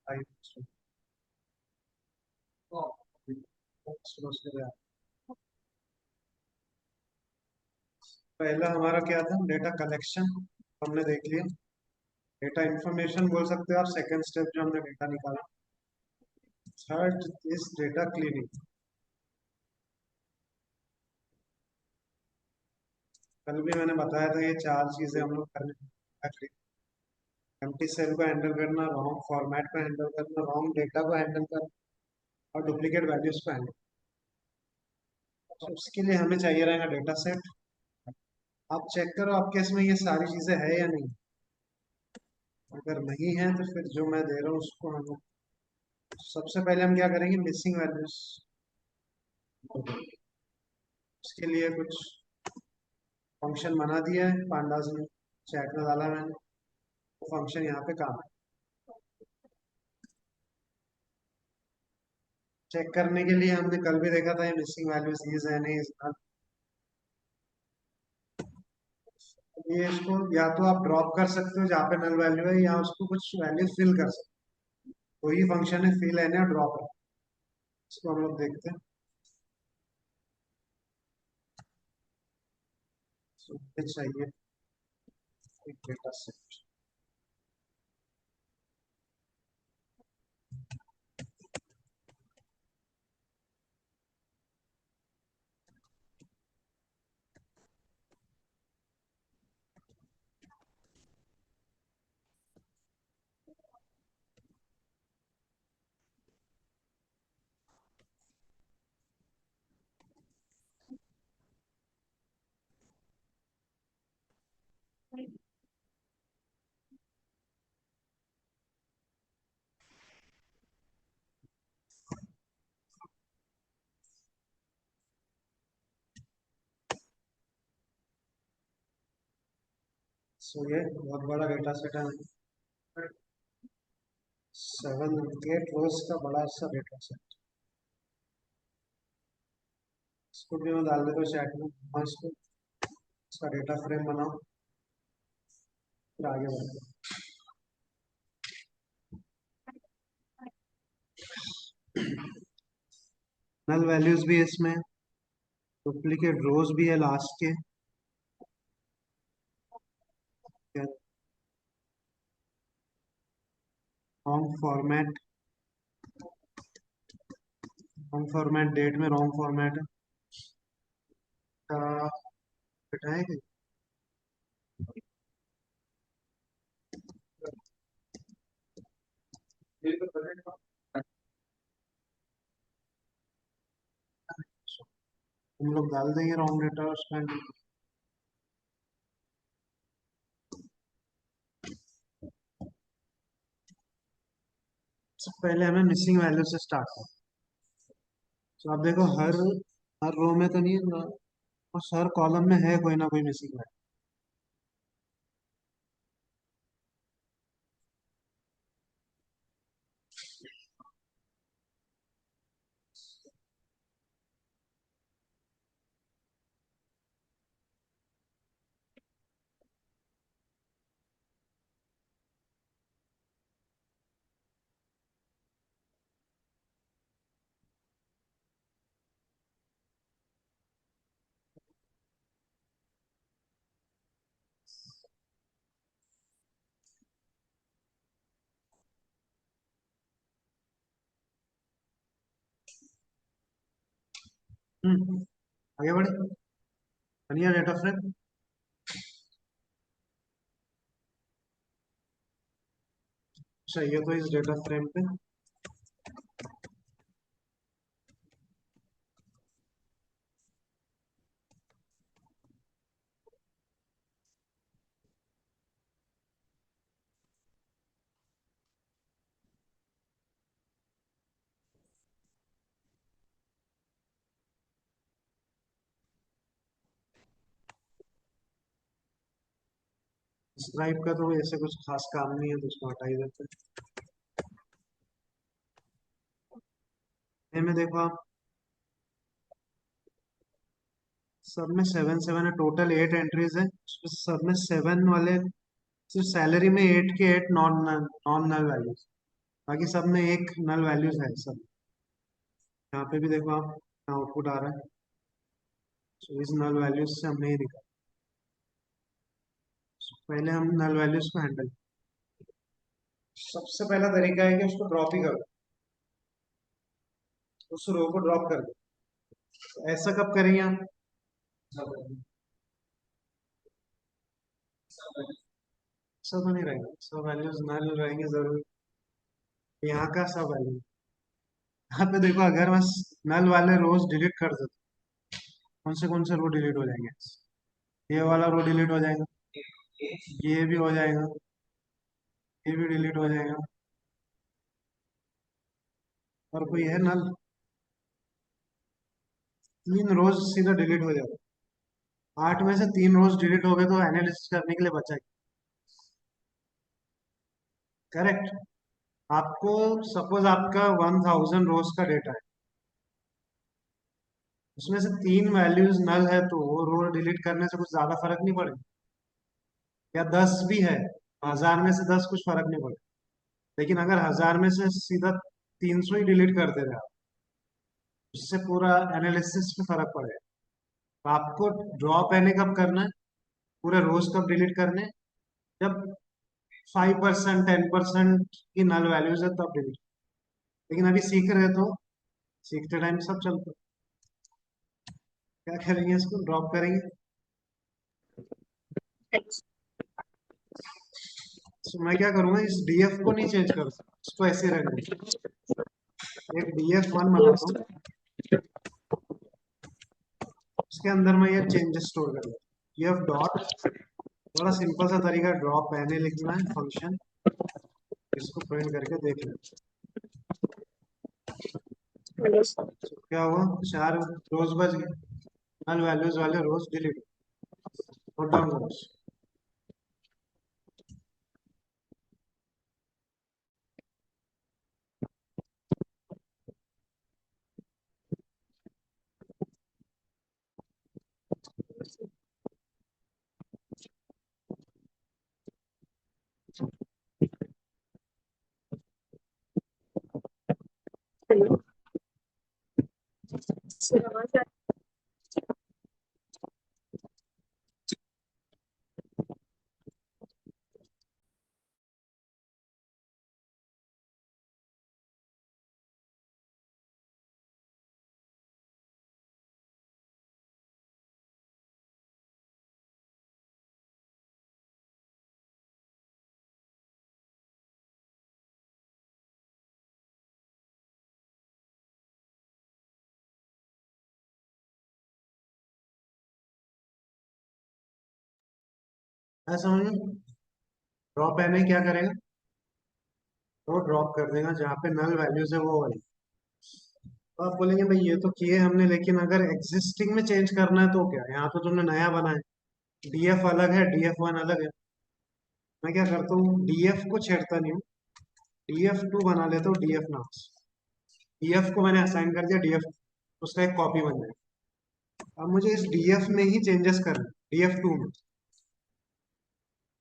आई पहला हमारा क्या था, डेटा कलेक्शन हमने देख लिया। डेटा इंफॉर्मेशन बोल सकते हो आप, सेकंड स्टेप जो हमने डेटा निकाला। Third is data cleaning. कल भी मैंने बताया था ये चार चीजें हम लोग करने। एम्प्टी सेल को हैंडल करना, रॉन्ग फॉर्मेट को हैंडल करना, रॉन्ग डेटा को हैंडल करना, और डुप्लीकेट वैल्यूज को हैंडल। तो उसके लिए हमें चाहिए रहेगा डेटा सेट। आप चेक करो आपके इसमें ये सारी चीजें है या नहीं। अगर नहीं है तो फिर जो मैं दे रहा हूँ उसको हम सबसे पहले हम क्या करेंगे, मिसिंग वैल्यूज। उसके लिए कुछ फंक्शन बना दिया है पांडाज ने, चैट में डाला मैंने। वो फंक्शन यहाँ पे काम है। चेक करने के लिए हमने कल भी देखा था ये मिसिंग वैल्यूज इज है नहीं, ये इसको या तो आप ड्रॉप कर सकते हो जहाँ पे नल वैल्यू है, या उसको कुछ वैल्यू फिल कर सकते हो। वही फंक्शन है फिल एन या ड्रॉप है। इसको हम लोग देखते हैं। So, ये चाहिए एक डेटा सेट। सो ये बहुत बड़ा डेटा सेट है। 7 8 रोज का बड़ा सा डेटा सेट। इसको भी मैं डाल देता हूँ चैट में। हाँ, इसको इसका डेटा फ्रेम बनाओ, फिर आगे बढ़ते हैं। नल वैल्यूज भी है इसमें, डुप्लीकेट रोज भी है लास्ट के। Wrong format, wrong format date में रॉन्ग फॉर्मेट है। बेटा है कि हम लोग डाल देंगे रॉन्ग डेटा उसमें। सबसे पहले हमें मिसिंग वैल्यू से स्टार्ट करें। तो आप देखो हर हर रो में तो नहीं है, बस हर कॉलम में है कोई ना कोई मिसिंग वैल्यू। आगे बढ़े, बनिया डेटा फ्रेम। चाहिए तो इस डेटा फ्रेम पे स्क्राइब का तो ऐसे कुछ खास काम नहीं है, तो उसको हटा ही देते हैं। में देखो आप, सब में 7 7 है, टोटल 8 एंट्रीज है। उसमें सब में 7 वाले, सिर्फ सैलरी में 8 के 8 नॉन नॉन नल वैल्यूज। बाकी सब में एक नल वैल्यूज है सब। यहाँ पे भी देखो आप, आउटपुट आ रहा है। तो इस नल वैल्यूज से हमने ये निकाला। पहले हम नल वैल्यूज को हैंडल, सबसे पहला तरीका है कि उसको ड्रॉप ही करो, उस रो को ड्रॉप कर दो। तो ऐसा कब करेंगे हम? सब तो नहीं रहेगा, सब वैल्यूज नल रहेंगे जरूर। यहाँ का सब वैल्यू, यहाँ पे देखो, अगर मैं नल वाले रोज डिलीट कर देता, कौन से रो डिलीट हो जाएंगे? ये वाला रो डिलीट हो जाएगा, ये भी हो जाएगा, ये भी डिलीट हो जाएगा, और कोई है नल, 3 रोज सीधा डिलीट हो जाएगा। 8 में से 3 रोज डिलीट हो गए तो एनालिसिस करने के लिए बचा। करेक्ट। आपको सपोज आपका 1000 रोज का डेटा है, उसमें से 3 वैल्यूज नल है, तो वो रो डिलीट करने से कुछ ज्यादा फर्क नहीं पड़ेगा। या 10 भी है, 1000 में से 10, कुछ फर्क नहीं पड़ेगा। लेकिन अगर 1000 में से सीधा 300 ही डिलीट कर दे रहे आप, उससे पूरा एनालिसिस पे फर्क पड़ेगा। तो आपको ड्रॉप एने कब करना है, पूरे रोज कब डिलीट करने हैं? जब 5%, 10% की नल वैल्यूज है तब डिलीट। लेकिन अभी सीख रहे तो सीखते टाइम सब चलता है। क्या करेंगे, इसको ड्रॉप करेंगे। तो मैं क्या करूंगा, इस डीएफ को नहीं चेंज करूंगा, इसको ऐसे रहने दूंगा। एक DF1 बनाता हूँ, उसके अंदर मैं ये चेंजेस स्टोर कर लूँ। डीएफ डॉट, बड़ा सिंपल सा तरीका, ड्रॉप एने लिखना है फंक्शन, इसको प्रिंट करके देख लें। तो क्या हुआ, 4 रोज बच गए, नल वैल्यूज वाले रोज डिलीट। नोट डाउन करो। मैं समझ, ड्रॉप एने क्या करेगा, तो ड्रॉप कर देगा जहाँ पे नल वैल्यूज है वो वाली। तो आप बोलेंगे भाई ये तो किए हमने, लेकिन अगर एग्जिस्टिंग में चेंज करना है तो क्या, यहाँ तो तुमने नया बना है, डीएफ अलग है, DF1 अलग है। मैं क्या करता हूँ, डीएफ को छेड़ता नहीं हूँ, DF2 बना लेता हूँ डीएफ नाम से। डीएफ को मैंने असाइन कर दिया डीएफ, उसका एक कॉपी बन जाए। अब मुझे इस डीएफ में ही चेंजेस करना, DF2 में,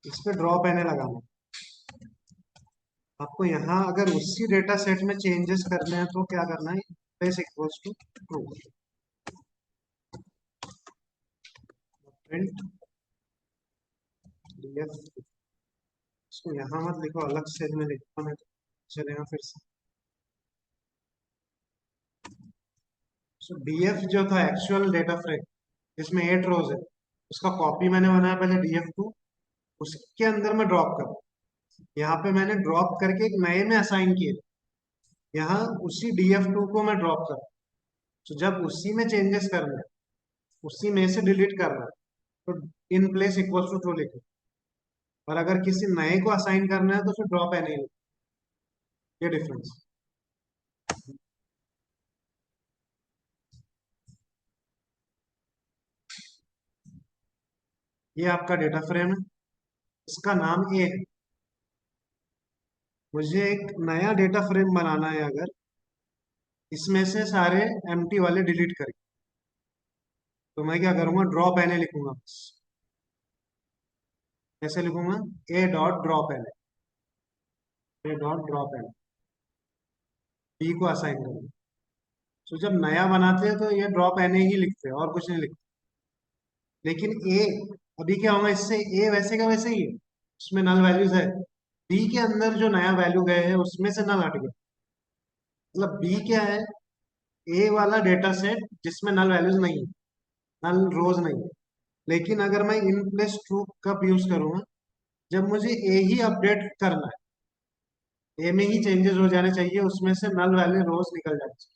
इस पे ड्रॉप एने लगाना। आपको यहाँ अगर उसी डेटा सेट में चेंजेस करने हैं तो क्या करना है, place equals to true, print DF. इसको यहाँ मत लिखो, अलग सेल में लिखो, मैं चलेगा फिर से। सो डीएफ जो था एक्चुअल डेटा फ्रेम, जिसमें 8 रोज है, उसका कॉपी मैंने बनाया पहले DF2, उसके अंदर मैं ड्रॉप कर, यहाँ पे मैंने ड्रॉप करके एक नए में असाइन किए, यहाँ उसी DF2 को मैं ड्रॉप कर। तो जब उसी में चेंजेस करना है, उसी में से डिलीट करना है, तो in place equal to true लिखो। और अगर किसी नए को असाइन करना है तो फिर ड्रॉप एने लिखो। ये डिफरेंस। ये आपका डेटा फ्रेम है, इसका नाम ए है। मुझे एक नया डेटा फ्रेम बनाना है, अगर इसमें से सारे एम्प्टी वाले डिलीट करें, तो मैं क्या करूंगा, ड्रॉप एने लिखूंगा बस। कैसे लिखूंगा, A डॉट ड्रॉप एने, A डॉट ड्रॉप एने। बी को असाइन करें। तो जब नया बनाते हैं तो ये ड्रॉप एन ही लिखते हैं और कुछ नहीं लिखते। लेकिन ए, अभी क्या होगा इससे, ए वैसे का वैसे ही है, उसमें नल वैल्यूज है। बी के अंदर जो नया वैल्यू गए हैं उसमें से नल हट गया। मतलब बी क्या है, ए वाला डेटा सेट जिसमें नल वैल्यूज नहीं है, नल रोज नहीं है। लेकिन अगर मैं इन प्लेस ट्रू कब यूज करूंगा, जब मुझे ए ही अपडेट करना है, ए में ही चेंजेस हो जाने चाहिए, उसमें से नल वैल्यू रोज निकल जानी चाहिए।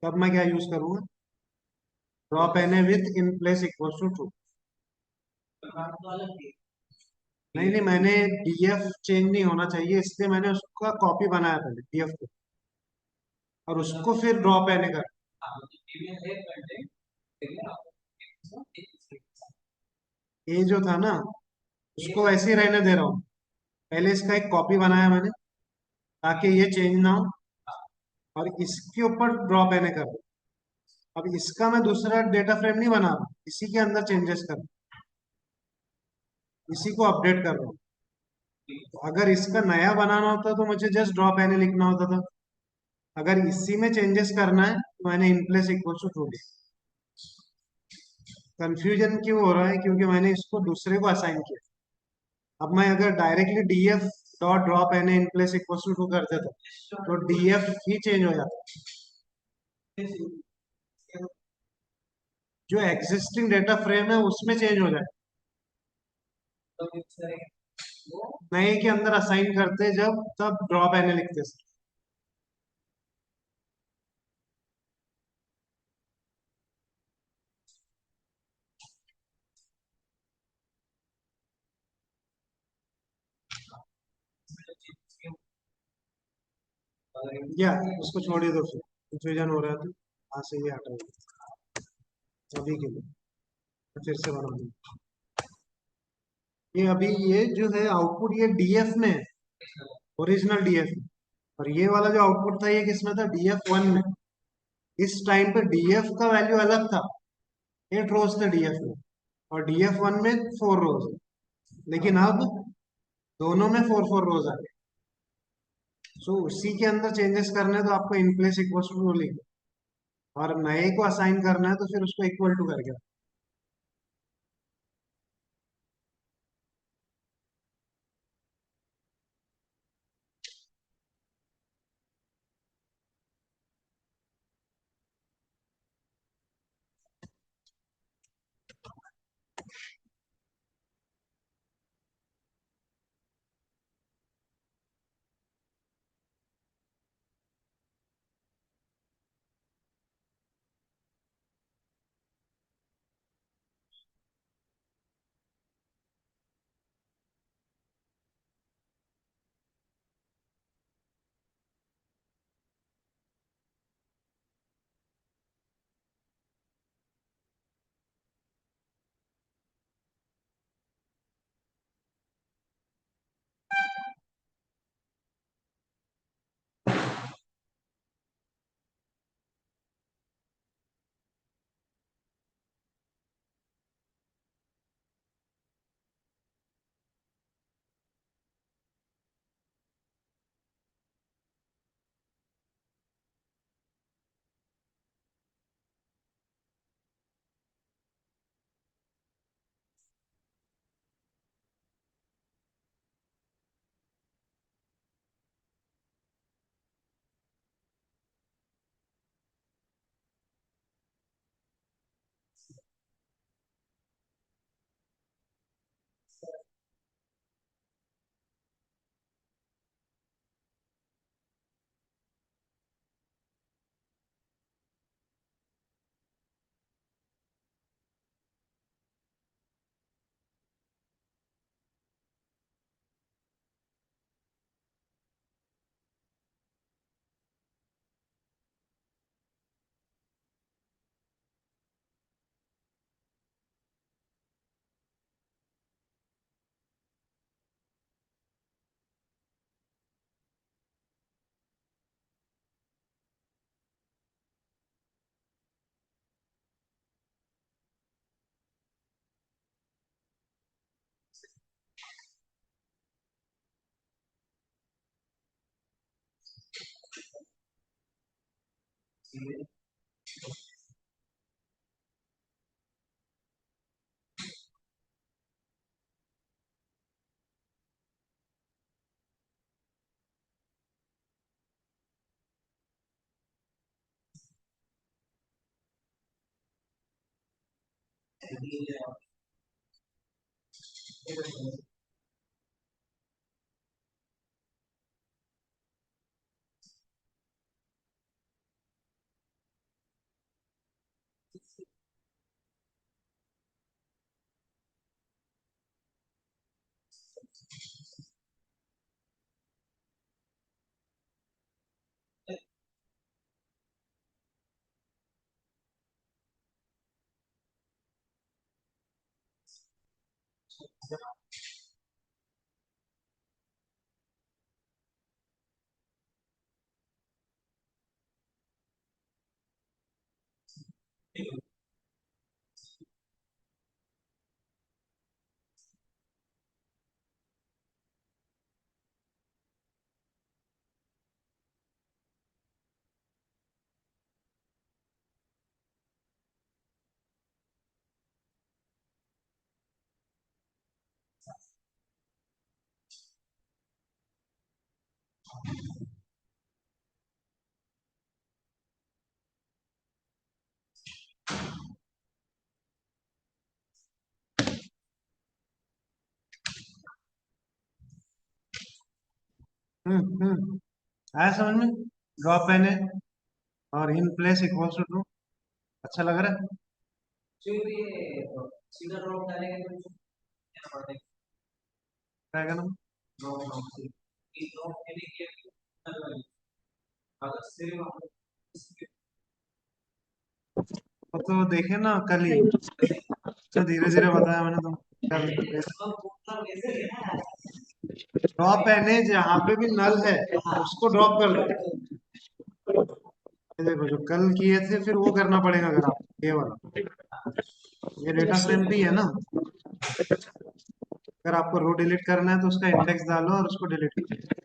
तब मैं क्या यूज करूंगा, drop N A with in place equal to true. नहीं नहीं, मैंने डीएफ चेंज नहीं होना चाहिए, इसलिए मैंने उसका कॉपी बनाया पहले डीएफ को, और उसको फिर ड्रॉप एन ए कर। ये जो था ना, उसको वैसे ही रहने दे रहा हूँ। पहले इसका एक कॉपी बनाया मैंने ताकि ये चेंज ना हो, और इसके ऊपर ड्रॉप एन ए कर दूं। अब इसका मैं दूसरा डेटा फ्रेम नहीं बना रहा, इसी के अंदर चेंजेस कर, इसी को अपडेट कर रहा हूँ। तो अगर इसका नया बनाना होता तो मुझे जस्ट ड्रॉप एन ए लिखना होता था। अगर इसी में चेंजेस करना है तो मैंने in place equal to true लिखा। कंफ्यूजन क्यों हो रहा है, क्योंकि मैंने इसको दूसरे को असाइन किया। अब मैं अगर directly DF dot drop N in place equal to to कर देता तो डीएफ ही चेंज हो जाता। जो एग्जिस्टिंग डेटा फ्रेम है उसमें चेंज हो जाए, नए के अंदर असाइन करते जब, तब ड्रॉप एन लिखते सर। या उसको छोड़ ही दो, फिर कंफ्यूजन हो रहा है तो वहां से ये हटा दो अभी के लिए। मैं फिर से बना दूँ। ये अभी ये जो है आउटपुट, ये डीएफ में है, ओरिजिनल डीएफ में। और ये वाला जो आउटपुट था ये किसमें था, डीएफ वन में। इस टाइम पे डीएफ का वैल्यू अलग था, 8 रोज थे डीएफ में, और डीएफ वन में 4 रोज है। लेकिन अब दोनों में 4 4 रोज आ गए। सो उसी के अंदर चेंजेस करने हैं तो आपको इन प्लेस इक्वल टू लिखना, और नए को असाइन करना है तो फिर उसको इक्वल टू करके। आया समझ में? ड्रॉप एन है और in place equals to true. अच्छा लग रहा है? क्या कहना? वो तो देखे ना कल ही, तो धीरे धीरे बताया मैंने तुम। ड्रॉप एन है जहाँ पे भी नल है उसको ड्रॉप कर दो। ये देखो जो कल किए थे फिर वो करना पड़ेगा अगर आप ये वाला, ये डेटा फ्रेम भी है ना। अगर आपको रो डिलीट करना है तो उसका इंडेक्स डालो और उसको डिलीट करो।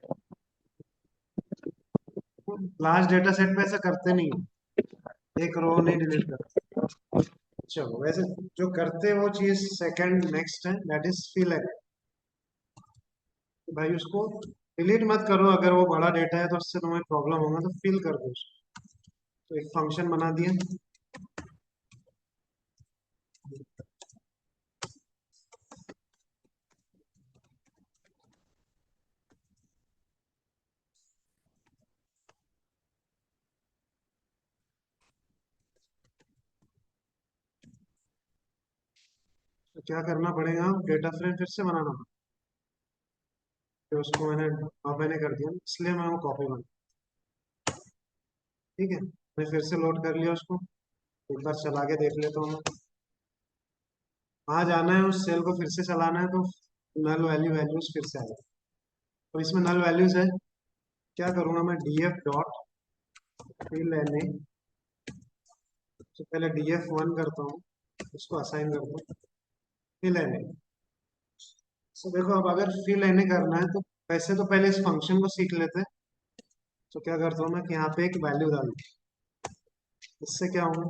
लास्ट डेटा सेट पे ऐसा करते नहीं है, एक रो नहीं डिलीट करते। चलो वैसे जो करते वो चीज सेकंड नेक्स्ट है, दैट इज फिल है। भाई उसको डिलीट मत करो, अगर वो बड़ा डेटा है तो उससे तुम्हें प्रॉब्लम होगा तो फिल कर दो उसको। तो एक फंक्शन बना दिया। तो क्या करना पड़ेगा, डेटा फ्रेम फिर से बनाना पड़ेगा। तो उसको मैंने कर दिया इसलिए मैं वो कॉपी बना। ठीक है, मैं फिर से लोड कर लिया उसको, एक बार चला के देख लेता हूँ मैं। वहाँ जाना है, उस सेल को फिर से चलाना है तो नल वैल्यूज फिर से आएगा। तो इसमें नल वैल्यूज है, क्या करूँगा मैं, D F dot fill N A. तो पहले डी एफ वन करता हूँ, उसको असाइन करता हूँ फिल एन ए। तो देखो अब अगर फिल एन ए करना है तो वैसे तो पहले इस फंक्शन को सीख लेते हैं। तो क्या करता हूँ मैं कि यहाँ पे एक वैल्यू डाल दूँ। इससे क्या होगा,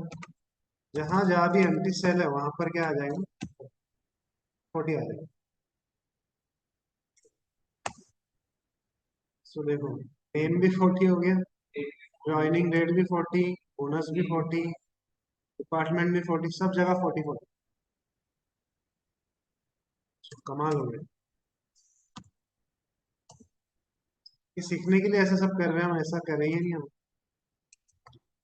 जहाँ जहाँ भी एम्प्टी सेल है वहां पर क्या आ जाएगा, 40 आ जाएगा। सो देखो नेम भी 40 हो गया, ज्वाइनिंग डेट भी 40, बोनस भी 40, डिपार्टमेंट भी 40, सब जगह 40 40। कमाल हो गया। ये सीखने के लिए ऐसा सब कर रहे हैं, हम ऐसा करेंगे नहीं हम।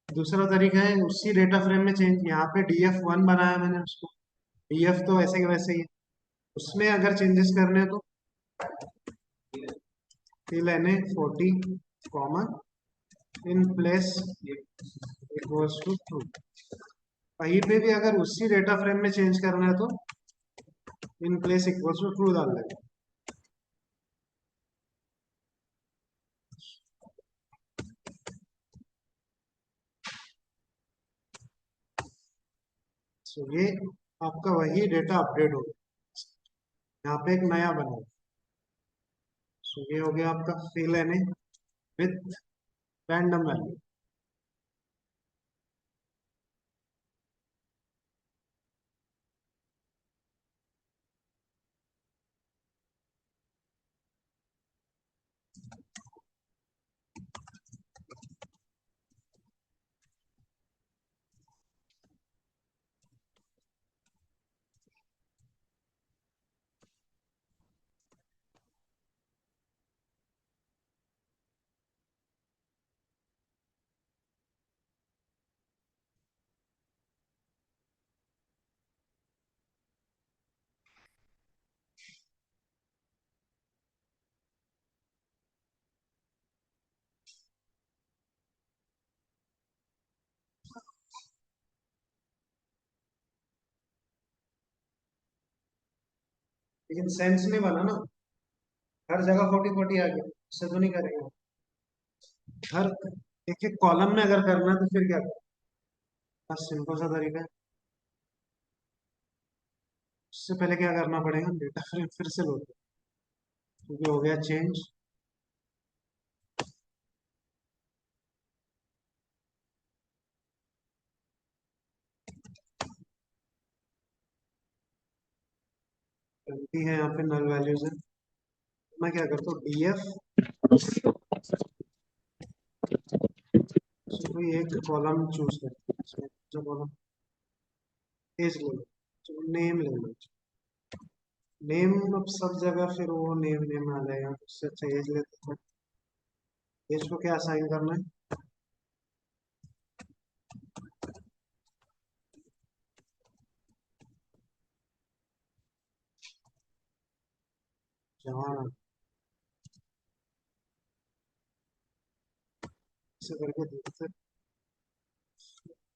दूसरा तरीका है उसी डेटा फ्रेम में चेंज, यहाँ पे डी एफ वन बनाया मैंने उसको, डी एफ तो वैसे के वैसे ही है, उसमें अगर चेंजेस करने हैं तो fill N A 40 comma in place equals to true. कहीं पे भी अगर उसी डेटा फ्रेम में चेंज करना है तो in place equals to true डाल देंगे। सो ये आपका वही डेटा अपडेट हो गया, यहाँ पे एक नया बना। सो ये हो गया आपका fill N A with random value. लेकिन सेंस नहीं बना ना, हर जगह 40-40 आ गया, इससे तो नहीं करेंगे। हर एक एक कॉलम में अगर करना है तो फिर क्या करें? बस सिंपल सा तरीका है। उससे पहले क्या करना पड़ेगा, डेटा फ्रेम फिर से लोड, क्योंकि हो गया चेंज। गलती है यहाँ पे, नल वैल्यूज है। मैं क्या करता हूँ, डीएफ से कोई एक कॉलम चूज करता हूँ, इसमें जो कॉलम एज ले लो, तो नेम ले लो। नेम अब सब जगह फिर वो नेम नेम आ जाएगा, तो उससे अच्छा एज लेते हैं। एज को क्या असाइन करना है? जवान। ऐसे करके देखते हैं,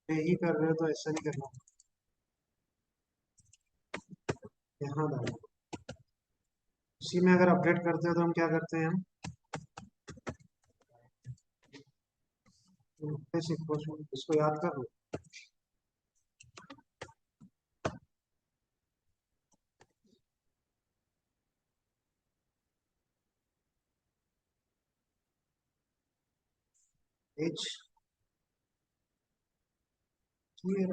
यही कर रहे हो तो ऐसा नहीं करना। यहाँ डालो। उसी में अगर अपडेट करते हो तो हम क्या करते हैं, हम इसको याद कर लो। एज क्लियर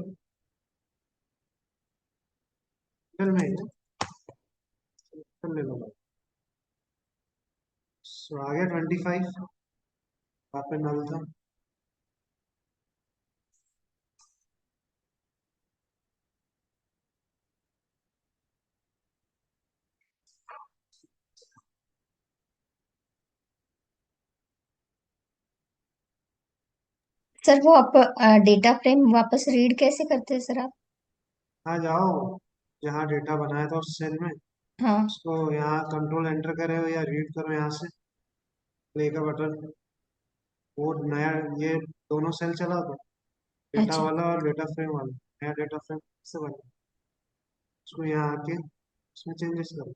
में है, कर ले लो। सो आ गया 25, वहाँ पे नल था। सर वो आप डेटा फ्रेम वापस रीड कैसे करते हैं सर आप? हाँ जाओ, जहाँ डेटा बनाया था उस सेल में, हाँ। उसको यहाँ कंट्रोल एंटर करे हो या रीड करो यहाँ से, प्ले का बटन। वो नया, ये दोनों सेल चला दो, डेटा अच्छा। वाला और डेटा फ्रेम वाला। नया डेटा फ्रेम से बना, उसको यहाँ आके उसमें चेंजेस करो।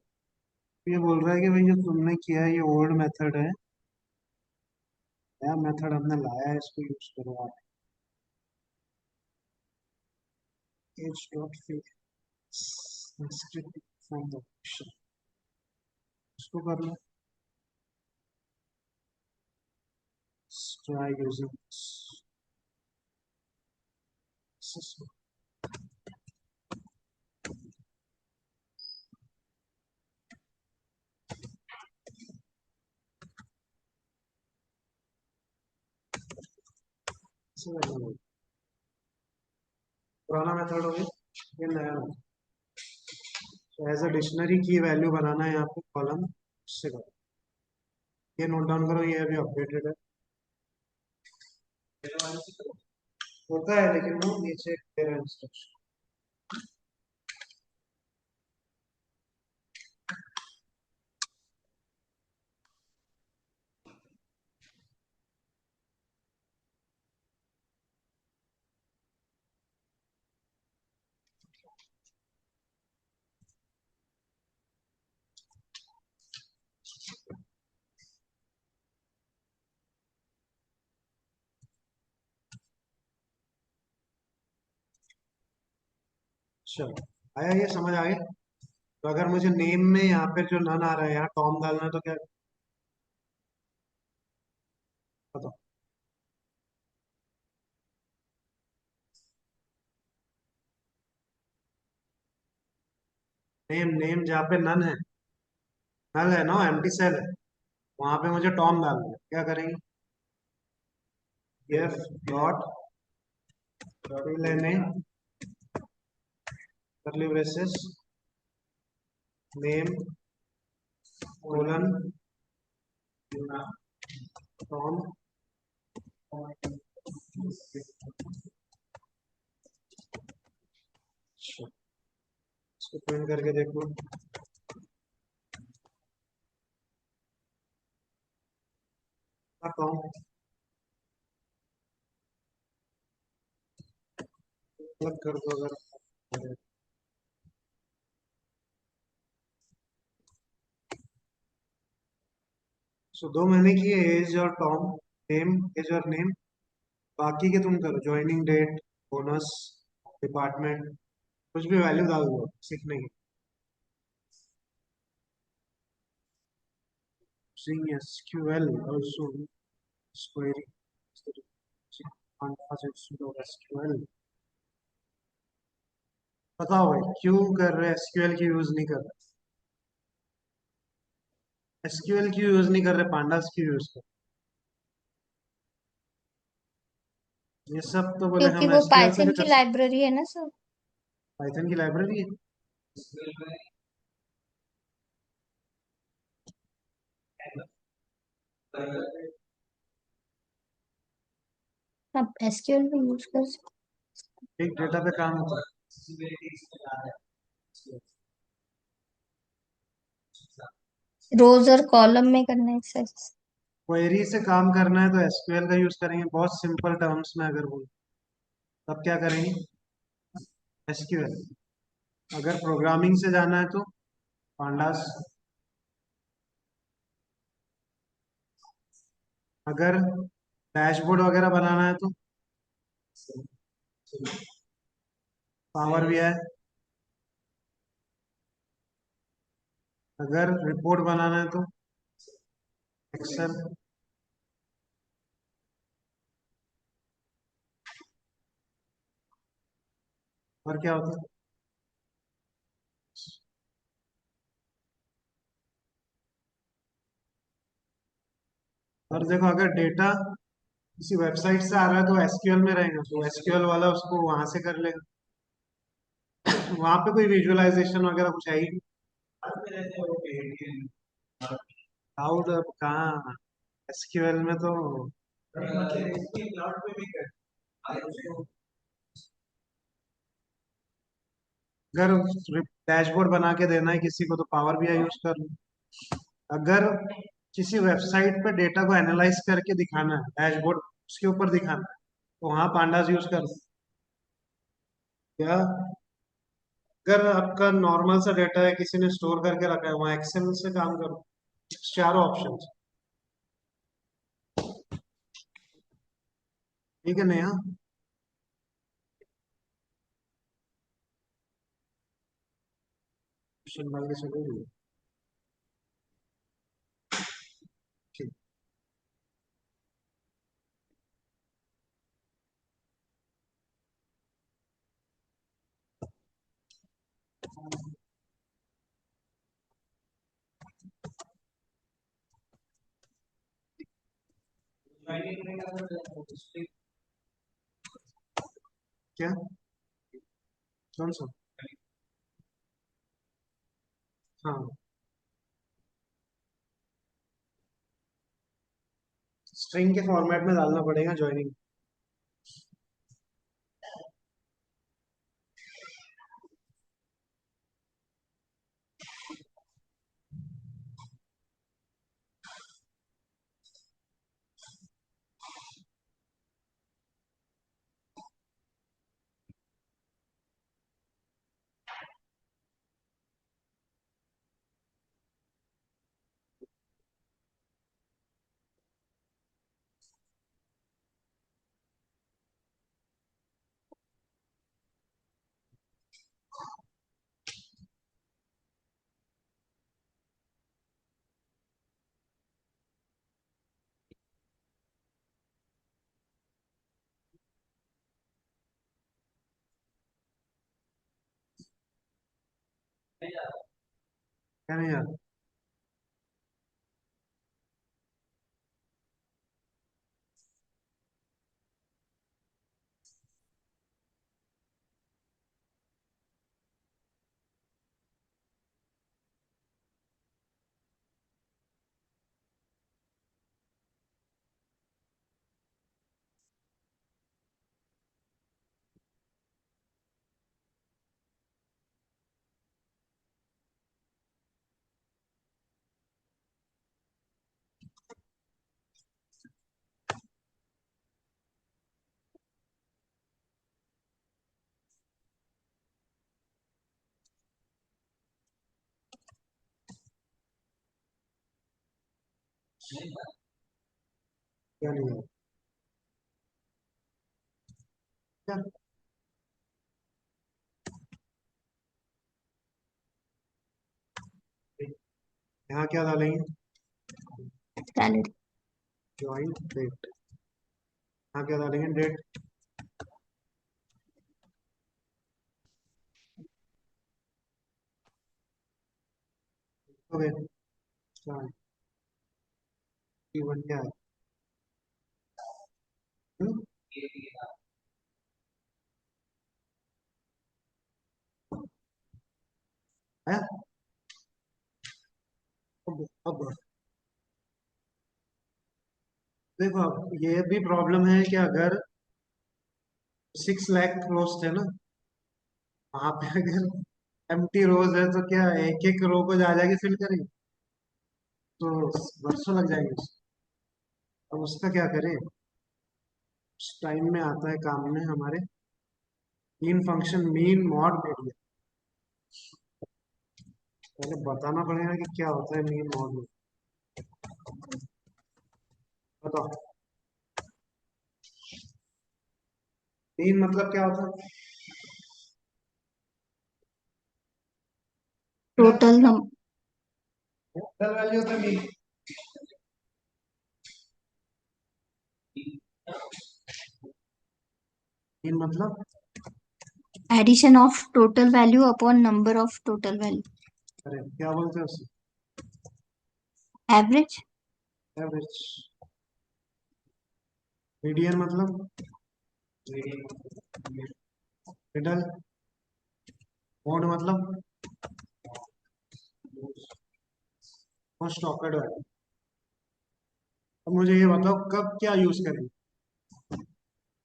ये बोल रहा है कि भाई जो तुमने किया है ये ओल्ड मेथड है, नया मेथड हमने लाया है, इसको यूज करो आप। Age dot field from the option, उसको कर लो। try using system। पुराना मेथड हो गया, ये नया मेथड। तो एज अ डिक्शनरी की वैल्यू बनाना है यहाँ पे कॉलम, उससे करो। ये नोट डाउन करो, ये अभी अपडेटेड है। होता है लेकिन वो नीचे दे रहा है इंस्ट्रक्शन। चलो, आया, ये समझ आ गया। तो अगर मुझे नेम में यहाँ पे जो नन आ रहा है, यहाँ टॉम डालना है, तो क्या बताओ? नेम नेम जहाँ पे नन है, नल है ना, एम्प्टी सेल है, वहां पे मुझे टॉम डालना है, क्या करेंगे? एफ डॉट लेने, करली ब्रेसेस, नेम कोलन टॉम। अच्छा, इसको प्रिंट करके देखो। टॉम अलग कर दो अगर। सो दो महीने की एज और टॉम, नेम, एज और नेम, बाकी के तुम करो, ज्वाइनिंग डेट, बोनस, डिपार्टमेंट, कुछ भी वैल्यू डाल दो सीखने की। Using SQL also is query on SQL। बताओ भाई क्यों कर रहे एसक्यूएल की यूज नहीं कर रहे? एसक्यूएल क्यों यूज नहीं कर रहे, पांडास क्यों यूज कर रहे? ये सब तो बोले क्योंकि हम वो एसक्यूएल से पाइथन भी की कर सकते। लाइब्रेरी है ना सर। पाइथन की लाइब्रेरी है। आप एसक्यूएल भी यूज कर सकते। बिग डेटा पे काम होता है। रोज और कॉलम में करना है एक्सरसाइज। क्वेरी से काम करना है तो एसक्यूएल का यूज करेंगे, बहुत सिंपल टर्म्स में अगर बोल, तब क्या करेंगे? एसक्यूएल। अगर प्रोग्रामिंग से जाना है तो पांडास। अगर डैशबोर्ड वगैरह बनाना है तो पावर भी है। अगर रिपोर्ट बनाना है तो एक्सेल। और क्या होता है? और देखो अगर डेटा किसी वेबसाइट से आ रहा है तो एसक्यूएल में रहेगा, तो एसक्यूएल वाला उसको वहां से कर लेगा। वहां पे कोई विजुअलाइजेशन वगैरह कुछ है ही नहीं। क्लाउड अब कहाँ, एसक्यूएल में तो अगर डैशबोर्ड बना के देना है किसी को तो पावर बीआई यूज कर लो। अगर किसी वेबसाइट पे डेटा को एनालाइज करके दिखाना है, डैशबोर्ड उसके ऊपर दिखाना है, तो वहां पांडास यूज कर लो। या अगर आपका नॉर्मल सा डेटा है किसी ने स्टोर करके रखा है, वहां एक्सेल से काम करो। चारों ऑप्शन। ठीक है नेहा? क्वेश्चन डाल के चलोगे? ठीक। क्या? कौन सा? हाँ, स्ट्रिंग के फॉर्मेट में डालना पड़ेगा ज्वाइनिंग। क्या नहीं यार? क्या नहीं है क्या? यहाँ क्या डालेंगे? सैलरी। Join date. यहाँ क्या डालेंगे? डेट। ओके। वन क्या है? हम्म? है? अब देखो, अब ये भी प्रॉब्लम है कि अगर 6 लाख रोज थे ना, वहां पे अगर एम्प्टी रोज है तो क्या एक एक रो को जा जाके फिल करेंगे? तो वर्षों लग जाएंगे अब उसका क्या करें? उस टाइम में आता है काम में हमारे तीन फंक्शन, मीन, मॉड, मीडियन। पहले बताना पड़ेगा कि क्या होता है मीन, मॉड। बताओ। मीन मतलब क्या होता है? टोटल नम टोटल वैल्यू होता है मीन। मीन मतलब addition of total value upon number of total value. अरे क्या बोलते हैं उसे? एवरेज। एवरेज। मीडियन मतलब मिडल। मोड मतलब मोस्ट ऑकवर्ड वैल्यू। अब मुझे ये बताओ कब क्या यूज करेंगे?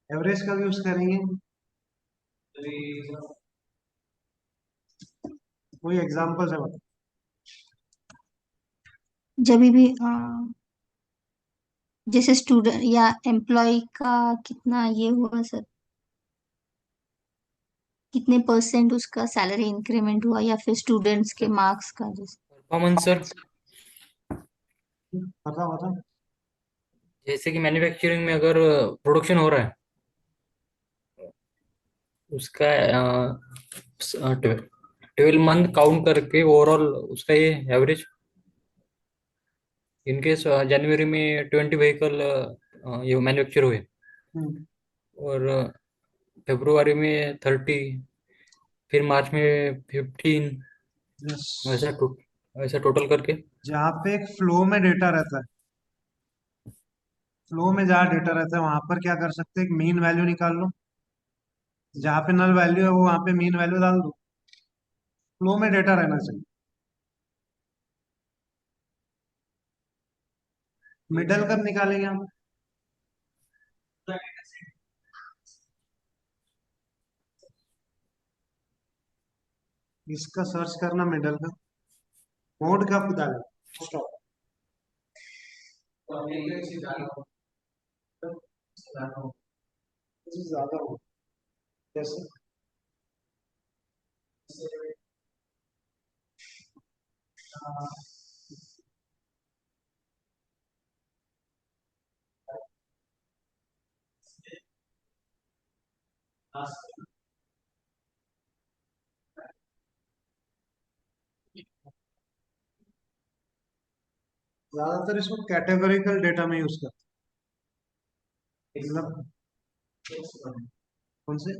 एवरेज कब यूज करेंगे? कोई एग्जांपल है बताओ। जब भी जैसे स्टूडेंट या एम्प्लॉय का कितना ये हुआ सर, कितने परसेंट उसका सैलरी इंक्रीमेंट हुआ, या फिर स्टूडेंट्स के मार्क्स का जैसे। Performance sir. बताओ बताओ। जैसे कि मैन्युफैक्चरिंग में अगर प्रोडक्शन हो रहा है, उसका 12 मंथ काउंट करके ओवरऑल उसका ये एवरेज। इनकेस जनवरी में 20 व्हीकल ये मैन्युफैक्चर हुए, हम्म। और फरवरी में 30, फिर मार्च में 15, यस। वैसा वैसा टोटल करके। जहाँ पे एक फ्लो में डेटा रहता है, फ्लो में जहाँ डेटा रहता है वहां पर क्या कर सकते हैं? एक मीन वैल्यू निकाल लो। जहाँ पे नल वैल्यू है वो वहां पे मीन वैल्यू डाल दो। फ्लो में डेटा रहना चाहिए। मिडल कब निकालेंगे हम? इसका सर्च करना मिडल का। मोड कब डालें? स्टॉप। ज्यादा हो जैसे ज्यादातर इसको कैटेगोरिकल डेटा में यूज करते हैं। मतलब कौन से?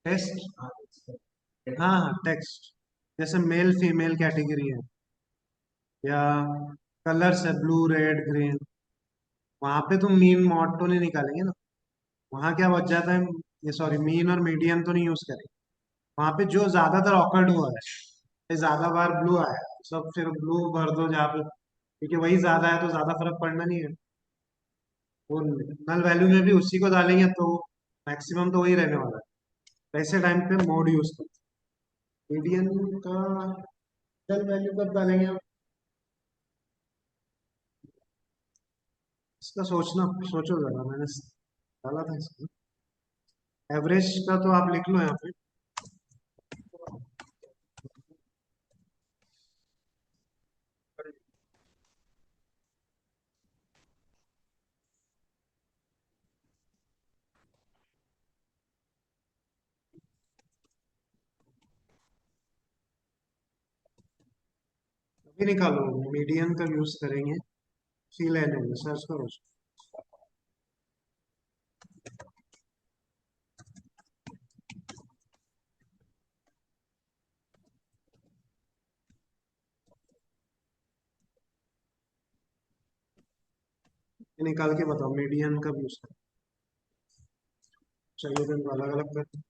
टेस्ट। हाँ हाँ, टेक्स्ट। जैसे मेल फीमेल कैटेगरी है, या कलर्स है ब्लू रेड ग्रीन। वहां पे तुम मीन मॉड तो नहीं निकालेंगे ना। वहां क्या बच जाता है? ये सॉरी, मीन और मीडियन तो नहीं यूज करेंगे। वहां पे जो ज्यादातर ऑकर्ड हुआ है, ये ज्यादा बार ब्लू आया, सब फिर ब्लू भर दो जहाँ पे, क्योंकि वही ज्यादा है तो ज्यादा फर्क पड़ना नहीं है। वो नल वैल्यू में भी उसी को डालेंगे तो मैक्सिमम तो वही रहने वाला है। ऐसे टाइम पे मोड यूज करते हैं। मीडियन का नल वैल्यू कब डालेंगे हम? इसका सोचना, सोचो जरा, मैंने डाला था इसको। एवरेज का तो आप लिख लो यहाँ पे। ये निकालो, मीडियन का यूज करेंगे। सी ले लेंगे, सर्च करो। ये निकाल के बताओ, मीडियन का यूज करो। चाहिए तो इनको अलग अलग कर।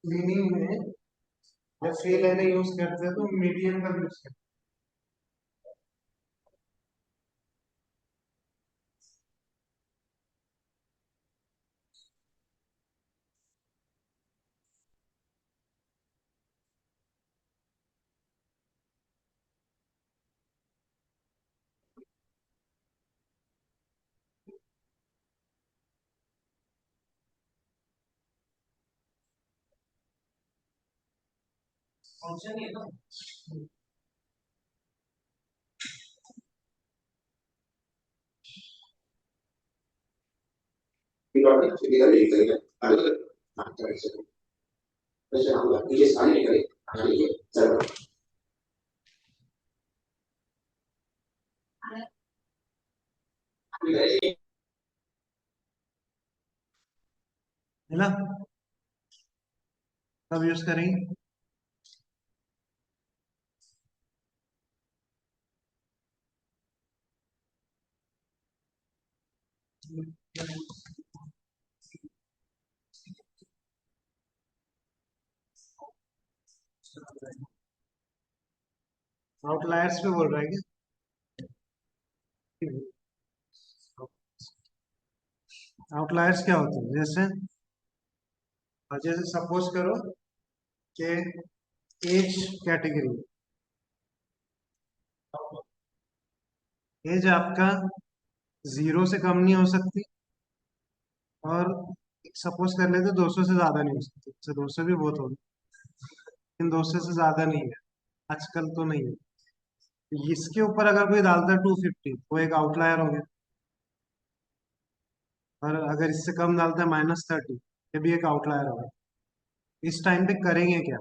मीनिंग में जब सी लेने यूज करते हैं तो मीडियन का यूज करते हैं। Pilotnya kita dari itu ya, ada nah dari situ. Terus yang aku ini sekali kali, ada ini cara है ना? कब यूज करेंगे? आउटलायर्स पे बोल रहा है क्या? आउटलायर्स क्या होते हैं? जैसे सपोज करो कि एज कैटेगरी, एज आपका 0 से कम नहीं हो सकती, और सपोज कर लेते 200 से ज्यादा नहीं हो सकती, 200 भी बहुत होगी। इन 200 से ज्यादा नहीं है, आजकल तो नहीं है। इसके ऊपर अगर कोई डालता है 250, वो एक आउटलायर हो गया। और अगर इससे कम डालता है -30, ये भी एक आउटलायर होगा। इस टाइम पे करेंगे क्या?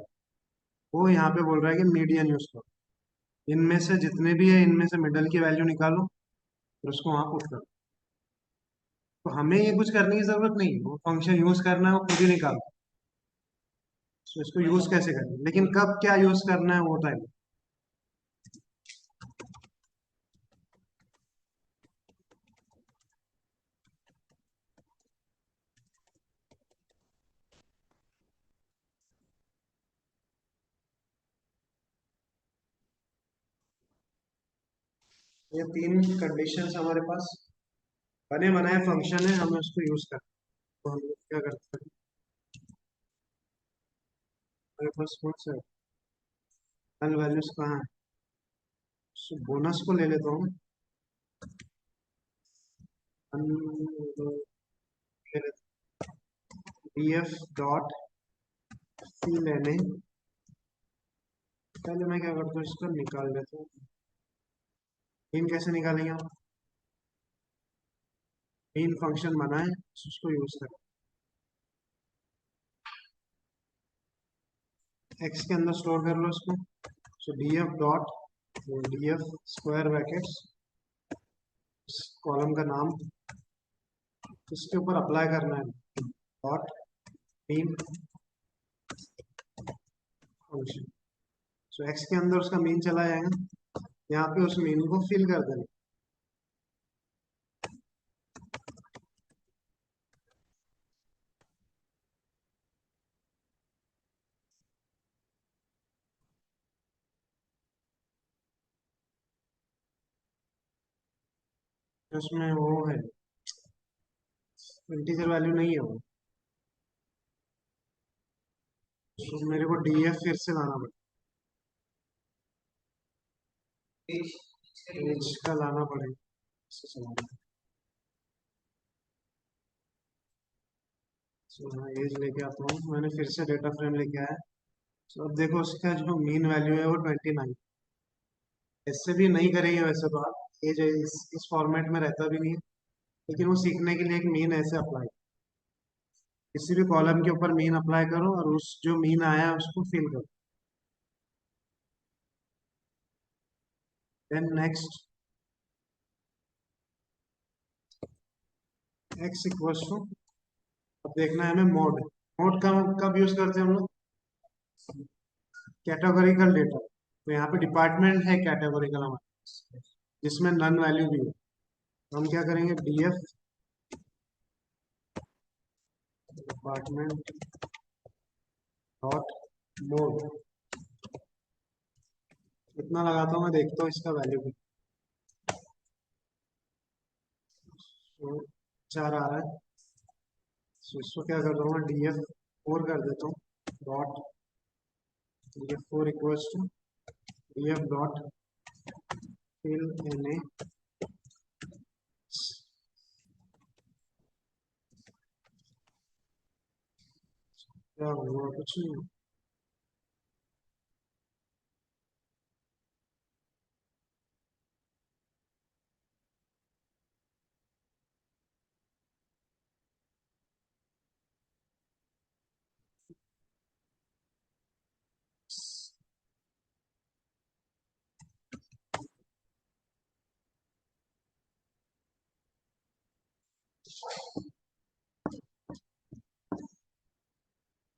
वो यहाँ पे बोल रहा है कि मीडियन यूज करो, इनमें से जितने भी है इनमें से मिडल की वैल्यू निकालो और उसको वहां पुट करो। तो हमें ये कुछ करने की जरूरत नहीं है, वो फंक्शन यूज करना है वो खुद ही निकालो। तो इसको यूज कैसे करें, लेकिन कब क्या यूज करना है वो टाइम। ये 3 कंडीशंस हमारे पास बने बनाए फंक्शन है, हमें उसको यूज करना है। तो हम लोग क्या करते हैं, हमारे पास कौन सा नल वैल्यूज कहाँ है, बोनस को ले लेता हूँ। डी एफ डॉट सी लेने, पहले मैं क्या करता हूँ, इसको निकाल लेता हूँ। मीन कैसे निकालेंगे हम? मीन फंक्शन बनाए, उसको यूज करें। एक्स के अंदर स्टोर कर लो इसको। So D F dot D F square brackets, column का नाम, इसके ऊपर अप्लाई करना है dot mean function. So X के अंदर उसका मीन चला जाएगा, यहाँ पे उस मीन को फिल कर देना। उसमें वो है, इंटीजर वैल्यू नहीं है वो। तो मेरे को डी एफ फिर से लाना पड़ेगा, एज का लाना पड़ेगा, इससे चलाना। सो मैं एज लेके आता हूँ, मैंने फिर से डेटा फ्रेम लेके आया। तो अब देखो उसका जो मीन वैल्यू है वो 29। इससे भी नहीं करेंगे वैसे तो आप, एज इस फॉर्मेट में रहता भी नहीं है, लेकिन वो सीखने के लिए एक मीन ऐसे अप्लाई, किसी भी कॉलम के ऊपर मीन अप्लाई करो और उस जो मीन आया है उसको फिल करो। Then next X equals to, अब देखना है हमें मोड। मोड कब यूज करते हैं हम लोग? Categorical data. तो यहाँ पे डिपार्टमेंट है कैटेगोरिकल हमारे, जिसमें नन वैल्यू भी है। तो हम क्या करेंगे, D F department dot mode, इतना लगाता हूँ मैं, देखता हूँ इसका वैल्यू भी। तो 4 आ रहा है। तो इसको क्या कर दूंगा, डी एफ 4 कर देता हूँ dot D F 4 equals to D F dot fill N A. क्या हुआ, कुछ नहीं।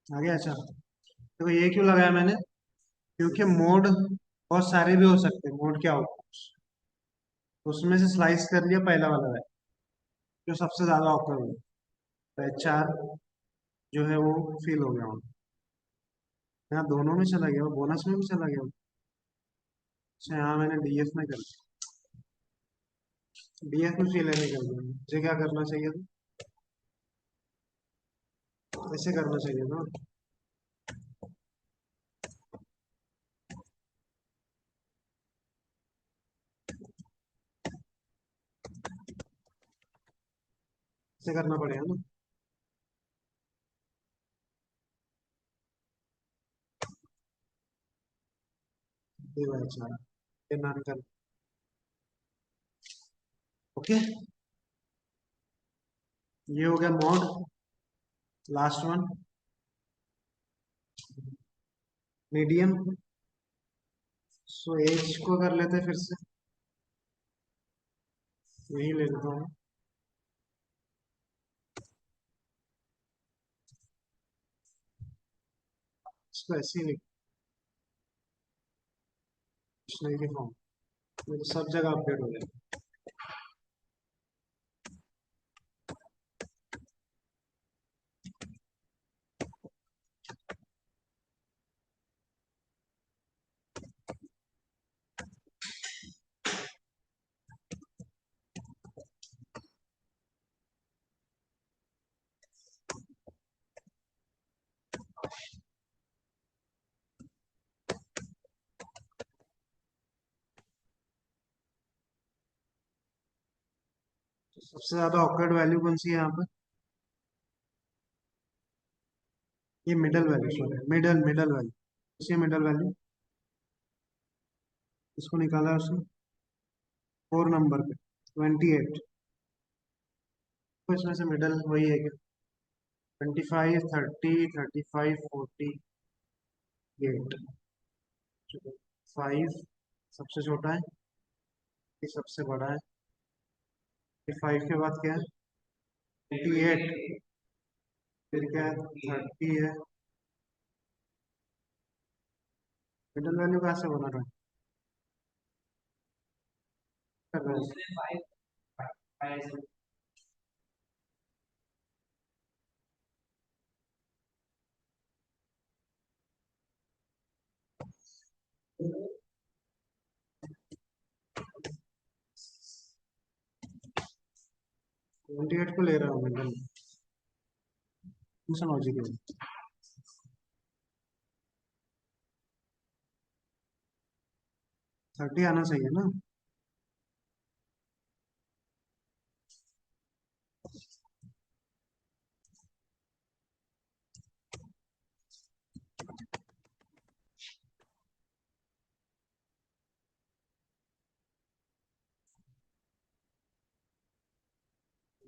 आ गया, अच्छा। तो ये क्यों लगाया मैंने, क्योंकि मोड बहुत सारे भी हो सकते हैं, मोड क्या होता है, उसमें से स्लाइस कर लिया पहला वाला है जो सबसे ज्यादा ऑकर हुआ, तो HR जो है वो फील हो गया वहाँ। यहाँ दोनों में चला गया, बोनस में भी चला गया। अच्छा, यहाँ मैंने DF में कर दिया, DF में फील नहीं कर दिया, मुझे क्या करना चाहिए था, ऐसे करना चाहिए ना। ऐसे करना पड़ेगा ना। ये वाला चार ये नन कर। ओके, ये हो गया mode. Last one medium. So age को कर लेते हैं फिर से, यही ले लेता हूँ। इसको ऐसे ही लिख, डिक्शनरी के फॉर्म में, तो सब जगह अपडेट हो जाएगा। तो सबसे ज्यादा ऑकवर्ड वैल्यू कौन सी है यहाँ पे? ये middle value, sorry middle middle value, इसी मिडल वैल्यू इसको निकाला है उसने 4 नंबर पे 28। तो इसमें से मिडल वही है क्या? 25, 30, 35, 48। 5 सबसे छोटा है, ये सबसे बड़ा है। ये 5 के बाद क्या है? 28। फिर क्या है? 30 है। मिडल वैल्यू कहाँ से बना रहा है? कर रहा है। ट्वेंटी एट को ले रहा हूँ मिडल, दूसरा लॉजिक है। 30 आना चाहिए ना?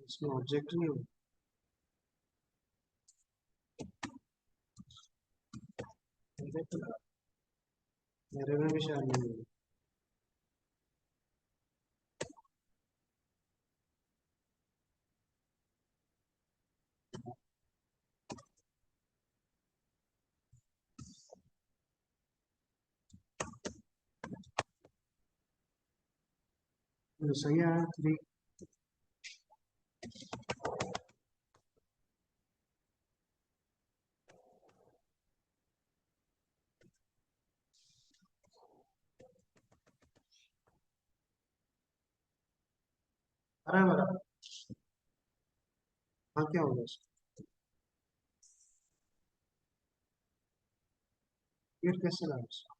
इसमें ऑब्जेक्ट नहीं हो, मेरे में भी शायद नहीं है। तो सही है 3। बराबर। हाँ, क्या होगा फिर कैसे लाए उसको?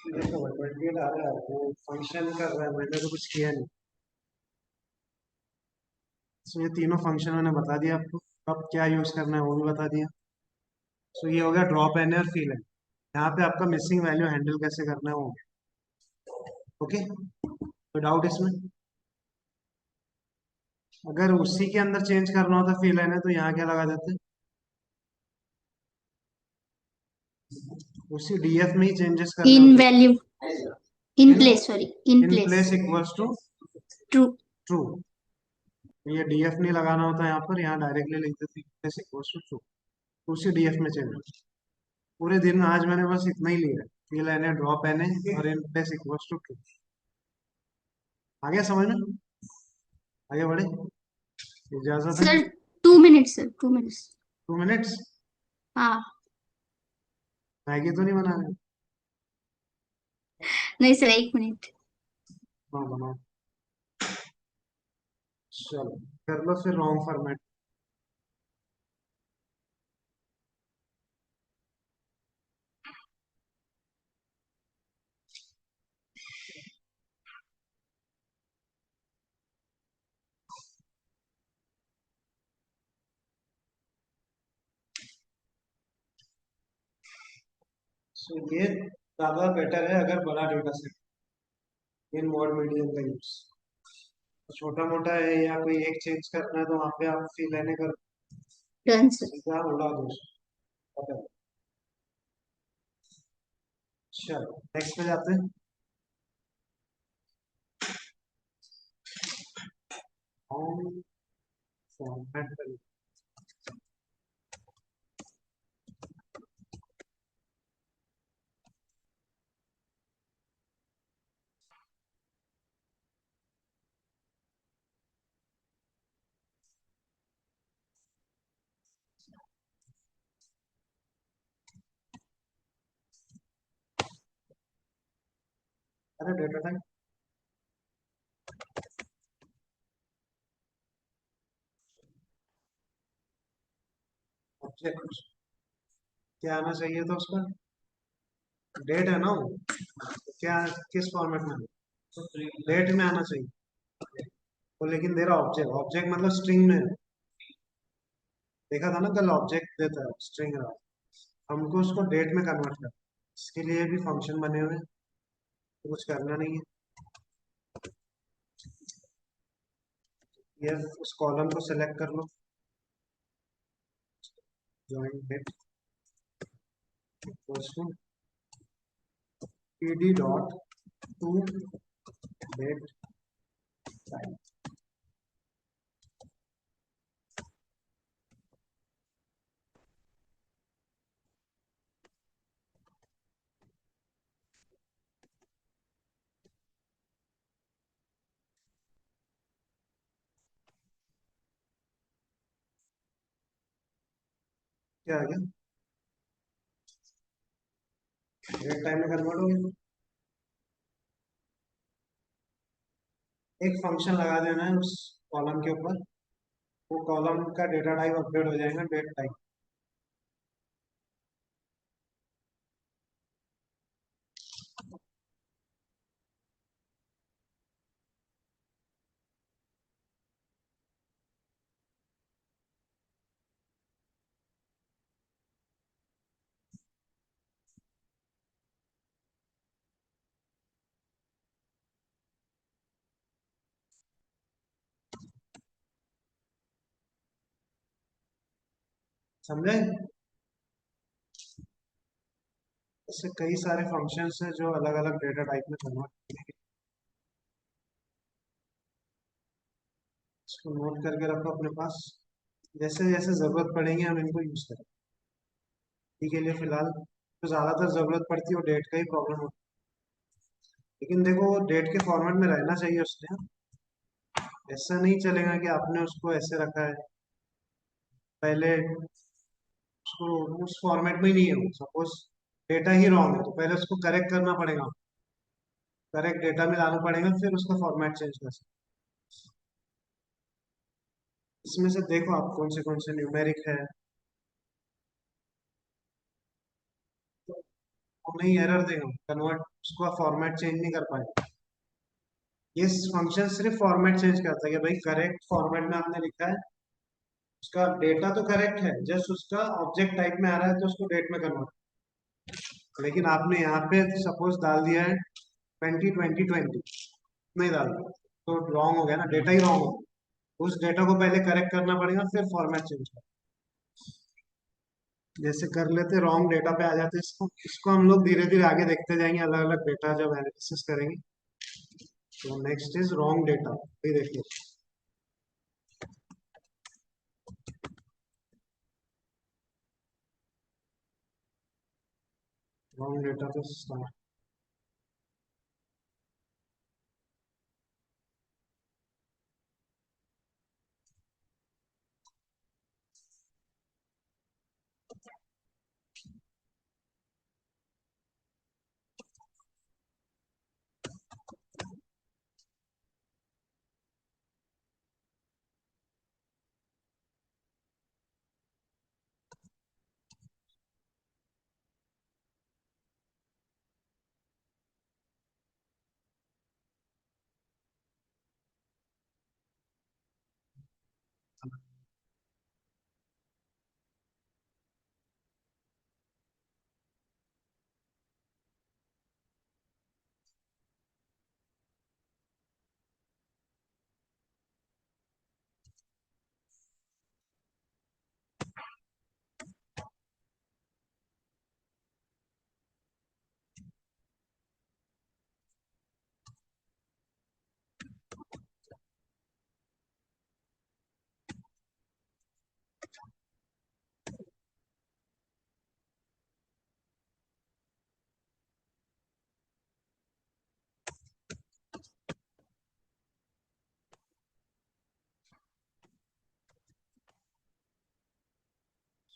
देखो भाई 28 आ रहा है, वो फंक्शन कर रहा है, मैंने तो कुछ किया नहीं। सो ये तीनों फंक्शन मैंने बता दिया आपको, अब क्या यूज करना है वो भी बता दिया। सो ये हो गया ड्रॉप एन और फिल एन। यहाँ पे आपका मिसिंग वैल्यू हैंडल कैसे करना है वो हो गया। ओके, तो डाउट इसमें? अगर उसी के अंदर चेंज करना होता फिल एन है तो यहाँ क्या लगा देते? उसी डीएफ में ही चेंजेस करने इन होते। Value, in place, sorry in in place. Place equals to true. True. ये डीएफ नहीं लगाना होता यहाँ पर, यहाँ डायरेक्टली लिख देते in place equals to true, उसी डीएफ में चेंज। पूरे दिन आज मैंने बस इतना ही लिया है, फिल एन है, ड्रॉप एन है और in place equals to true. आ गया समझ में? आगे बढ़े, इजाजत है। Sir 2 minutes, sir 2 minutes. 2 minutes? हाँ। मैगी तो नहीं बना रहे? नहीं सर, 1 मिनट। हाँ बनाओ। चलो कर लो फिर रॉन्ग फॉर्मेट। सो ये ज़्यादा बेटर है अगर बड़ा डेटा सेट इन मॉड मीडियम का यूज। छोटा मोटा है या कोई एक चेंज करना है तो वहाँ पे आप फी लेने कर डन सर। सीधा उड़ा दो उसको। चलो नेक्स्ट पे जाते हैं। हम फॉर्मेट कर अरे डेटा टाइप ऑब्जेक्ट क्या आना चाहिए था उसका? डेट है ना वो, तो क्या किस फॉर्मेट में? डेट में आना चाहिए वो, लेकिन दे रहा ऑब्जेक्ट। ऑब्जेक्ट मतलब स्ट्रिंग में है। देखा था ना कल, ऑब्जेक्ट देता है स्ट्रिंग रहा, हमको उसको डेट में कन्वर्ट करना। इसके लिए भी फंक्शन बने हुए हैं, तो कुछ करना नहीं है। ये उस कॉलम को सेलेक्ट कर लो, join date equals to pd dot to date time. क्या आ गया? डेट टाइम में कन्वर्ट हो गया। एक फंक्शन लगा देना है उस कॉलम के ऊपर, वो कॉलम का डेटा टाइप अपडेट हो जाएगा डेट टाइप। समझे? इससे कई सारे फंक्शंस हैं जो अलग अलग डेटा टाइप में कन्वर्ट करेंगे। इसको नोट करके रखो अपने पास, जैसे जैसे जरूरत पड़ेगी हम इनको यूज करें। ठीक है, लिए फिलहाल तो ज्यादातर जरूरत पड़ती है वो डेट का ही प्रॉब्लम होता है। लेकिन देखो वो डेट के फॉर्मेट में रहना चाहिए उसने। ऐसा नहीं चलेगा कि आपने उसको ऐसे रखा है, पहले उसको उस फॉर्मेट में ही नहीं है वो, सपोज डेटा ही रॉन्ग है तो पहले उसको करेक्ट करना पड़ेगा, करेक्ट डेटा में लाना पड़ेगा, फिर उसका फॉर्मेट चेंज कर सकते। इसमें से देखो आप कौन से न्यूमेरिक है, तो हमें एरर देगा कन्वर्ट, उसको फॉर्मेट चेंज नहीं कर पाए। ये फंक्शन सिर्फ फॉर्मेट चेंज करता है कि भाई करेक्ट फॉर्मेट में आपने लिखा है, उसका डेटा तो करेक्ट है, जस्ट उसका ऑब्जेक्ट टाइप में आ रहा है तो उसको डेट में कन्वर्ट। लेकिन आपने यहाँ पे सपोज डाल दिया है 2020 नहीं डाल दिया, तो रॉन्ग हो गया ना, डेटा ही रॉन्ग हो गया। उस डेटा को पहले करेक्ट करना पड़ेगा, फिर फॉर्मेट चेंज कर। जैसे कर लेते रॉन्ग डेटा पे आ जाते, इसको हम लोग धीरे धीरे आगे देखते जाएंगे, अलग अलग डेटा जब एनालिसिस करेंगे। तो नेक्स्ट इज रॉन्ग डेटा, ये देखिए रॉन्ग डेटा तो start।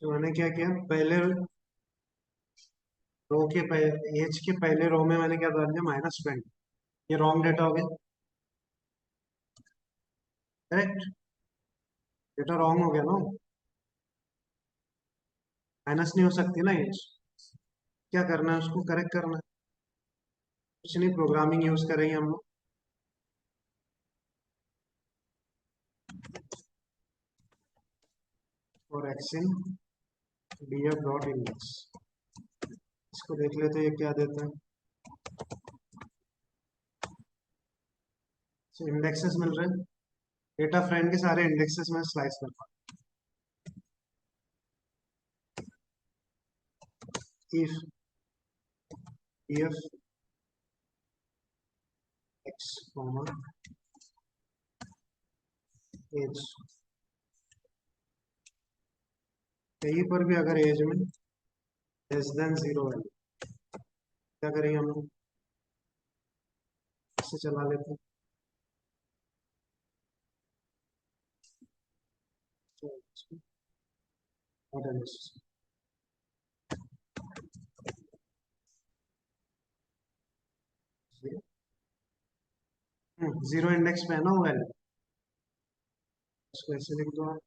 तो मैंने क्या किया, पहले रो के एज के पहले रो में मैंने क्या डाल दिया, -20। ये रॉन्ग डेटा हो गया, करेक्ट। डेटा रॉन्ग हो गया ना, माइनस नहीं हो सकती ना एज। क्या करना है, उसको करेक्ट करना है। कुछ नहीं, प्रोग्रामिंग यूज करेंगे हम लोग। और एक्सिन df डॉट इंडेक्स, इसको देख लेते हैं ये क्या देता है। इंडेक्सेस मिल रहे हैं, डेटा फ्रेम के सारे इंडेक्सेस में स्लाइस कर पा। if df x comma age, कहीं पर भी अगर एज में लेस देन 0 है, क्या करेंगे हम लोग, इससे चला लेते हैं। जीरो इंडेक्स पे है ना वो वैल्यू, इसको ऐसे लिख दो आप।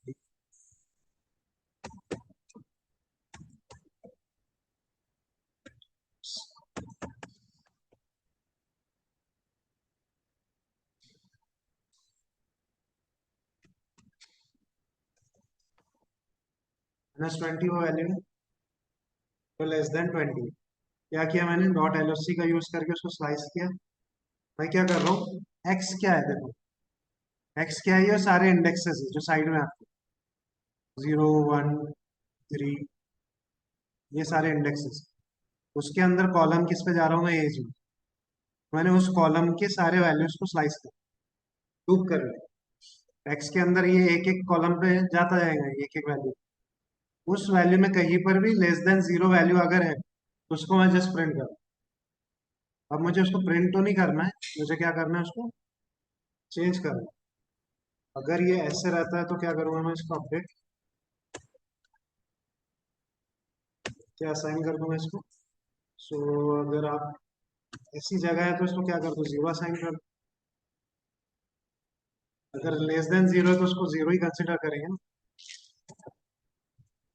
-20 वो वैल्यू है, तो लेस देन 20। क्या किया मैंने, डॉट एलओसी का यूज करके उसको स्लाइस किया। मैं क्या कर रहा हूँ, एक्स क्या है देखो, एक्स क्या है, ये सारे इंडेक्सेस है जो साइड में आपको 0 1 3, ये सारे इंडेक्सेस। उसके अंदर कॉलम किस पे जा रहा हूँ मैं, एज में। मैंने उस कॉलम के सारे वैल्यूज को स्लाइस कर, लूप कर लिया। एक्स के अंदर ये एक एक कॉलम पे जाता जाएगा, एक एक वैल्यू। उस वैल्यू में कहीं पर भी लेस देन 0 वैल्यू अगर है तो उसको मैं जस्ट प्रिंट करूँ। अब मुझे उसको प्रिंट तो नहीं करना है, मुझे क्या करना है, उसको चेंज करना है। अगर ये ऐसे रहता है तो क्या करूँगा मैं, इसको अपडेट क्या असाइन कर दूंगा इसको। सो अगर आप ऐसी जगह है तो इसको क्या कर दो, 0 असाइन कर दो। अगर लेस देन 0 है तो उसको 0 ही कंसिडर करेंगे ना।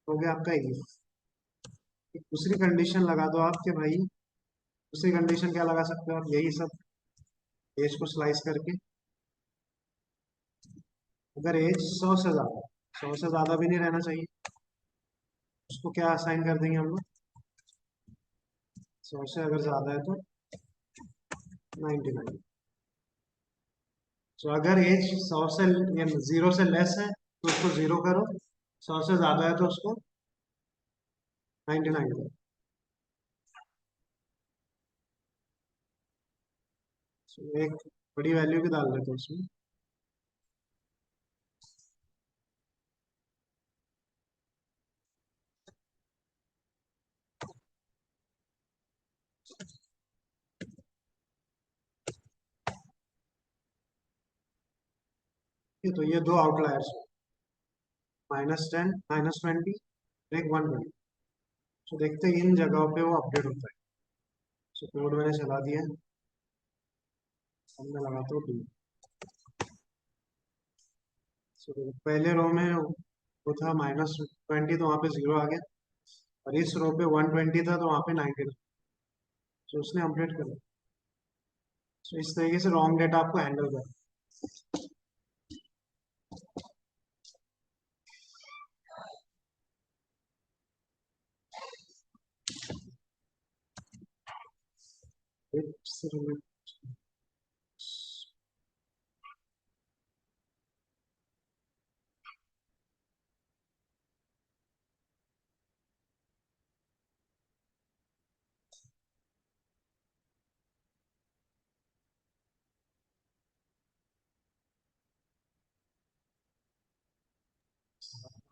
हो गया आपका ये। एक दूसरी कंडीशन लगा दो आप कि भाई, दूसरी कंडीशन क्या लगा सकते हो आप, यही सब एज को स्लाइस करके। अगर एज 100 से ज्यादा, 100 से ज्यादा भी नहीं रहना चाहिए, उसको क्या असाइन कर देंगे हम लोग, 100 से अगर ज्यादा है तो 99। तो अगर एज 100 से 0 से लेस है तो उसको 0 करो, 100 से ज्यादा है तो उसको 99 करो। So, एक बड़ी वैल्यू भी डाल देते हैं उसमें। ये तो ये दो आउटलायर्स, -10 -20, एक 120। तो देखते हैं इन जगहों पे वो अपडेट होता है। सो कोड मैंने चला दिया, अब मैं लगाता हूँ 2। सो पहले रो में वो था -20, तो वहाँ पे 0 आ गया। और इस रो पे 120 था तो वहाँ पे 90 था। तो उसने अपडेट कर दिया। सो इस तरीके से रॉन्ग डेटा आपको हैंडल कर।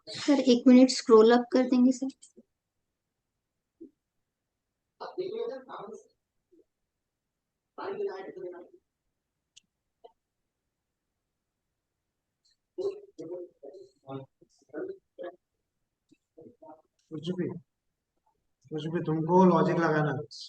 सर 1 मिनट स्क्रॉल अप कर देंगे सर। कुछ भी तुमको लॉजिक लगाना है बस।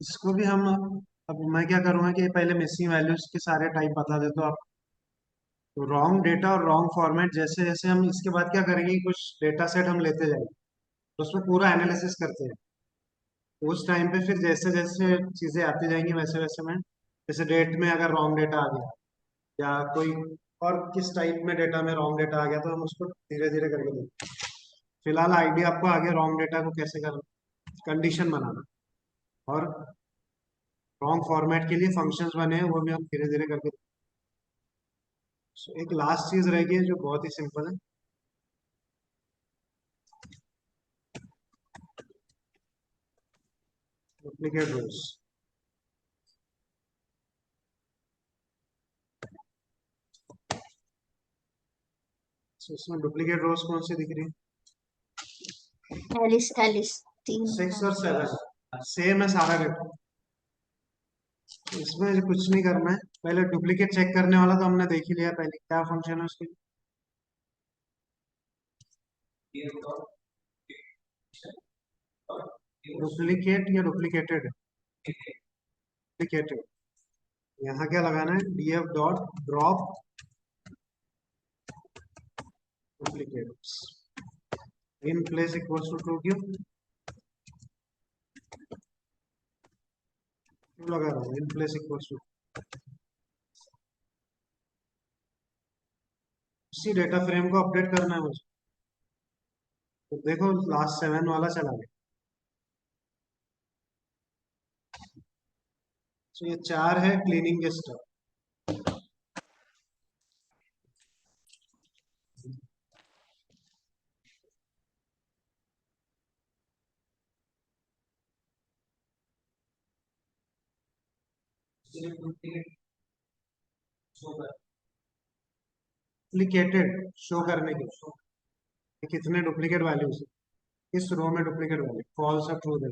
इसको भी हम, अब मैं क्या करूंगा कि पहले मिसिंग वैल्यूज के सारे टाइप बता देता हूँ आप। तो रॉन्ग डेटा और रॉन्ग फॉर्मेट, जैसे जैसे हम इसके बाद क्या करेंगे कि कुछ डेटा सेट हम लेते जाएंगे, तो उसमें पूरा एनालिसिस करते हैं। तो उस टाइम पे फिर जैसे जैसे चीजें आती जाएंगी वैसे वैसे मैं, जैसे डेट में अगर रॉन्ग डेटा आ गया या कोई और किस टाइप में डेटा में रॉन्ग डेटा आ गया, तो हम उसको धीरे धीरे करके देखते हैं। फिलहाल आइडिया आपको आ गया रॉन्ग डेटा को कैसे करना, कंडीशन बनाना, और रॉन्ग फॉर्मेट के लिए फंक्शंस बने हैं, वो भी हम धीरे धीरे करके। एक लास्ट चीज रहेगी जो बहुत ही सिंपल है, डुप्लीकेट रोज। इसमें डुप्लीकेट रोज कौन सी दिख रही एलिस एलिस है? 3। 6 और 7 सेम है सारा डेटा। इसमें कुछ नहीं करना है, पहले डुप्लीकेट चेक करने वाला तो हमने देख ही लिया पहले, क्या फंक्शन है उसके लिए। डुप्लीकेट या डुप्लीकेटेड, डुप्लीकेटेड। यहाँ क्या लगाना है, df dot drop duplicates in place equals to ट्रू। क्यों क्यों लगा रहा हूँ इन प्लेस इक्वल्स टू? उसी डेटा फ्रेम को अपडेट करना है मुझे। तो देखो लास्ट 7 वाला चला गया। तो ये 4 है क्लीनिंग के स्टेप। डुप्लीकेटेड शो करने के लिए कि कितने डुप्लीकेट वैल्यूज किस रो में, डुप्लीकेट वैल्यू फॉल्स और ट्रू दे।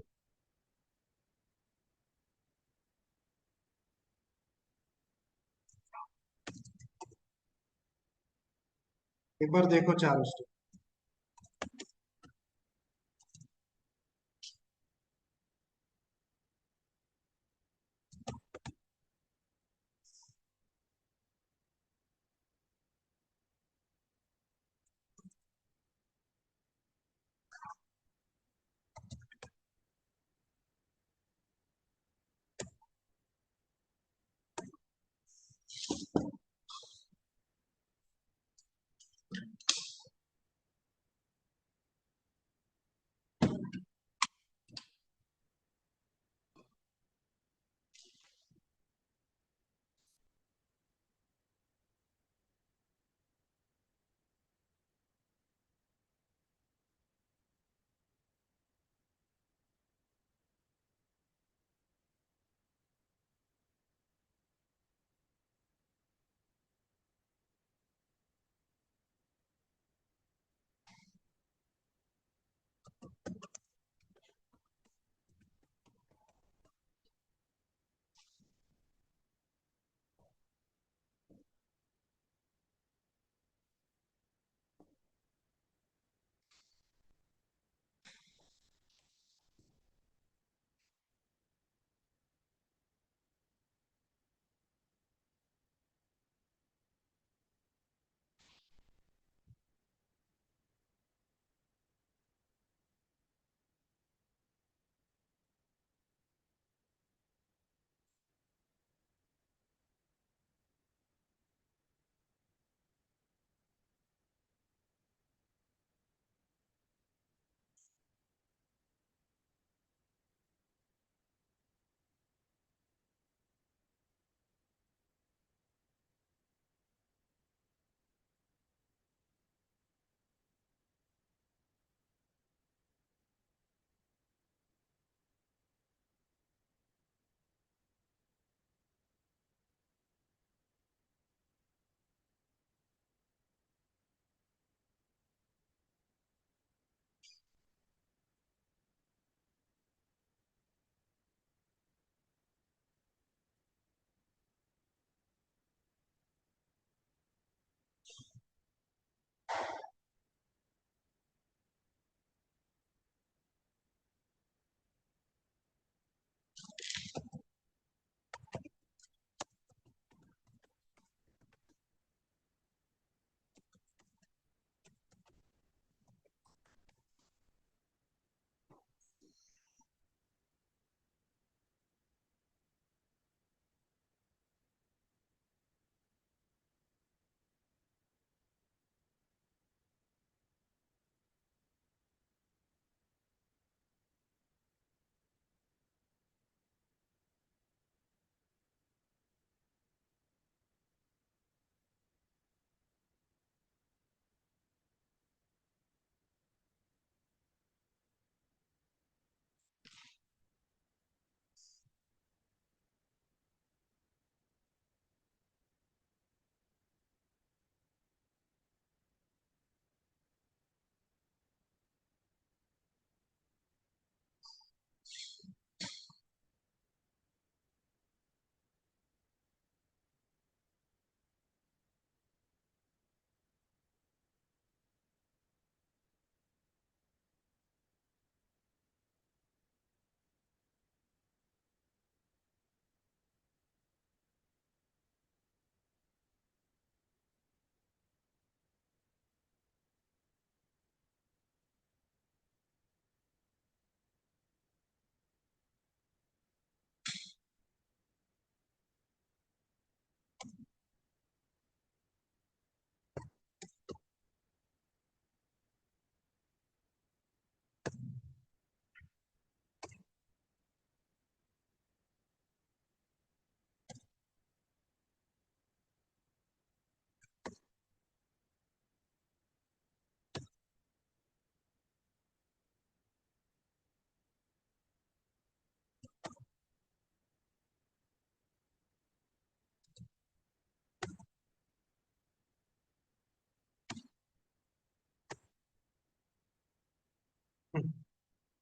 एक बार देखो चारों स्टेप।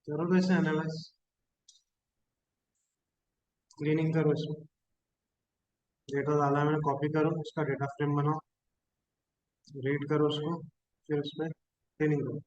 करो तो इसे एनालाइज, क्लीनिंग करो इसमें, डेटा डाला है मैंने, कॉपी करो, उसका डेटा फ्रेम बनाओ, रीड करो उसको, फिर उसमें क्लीनिंग करो।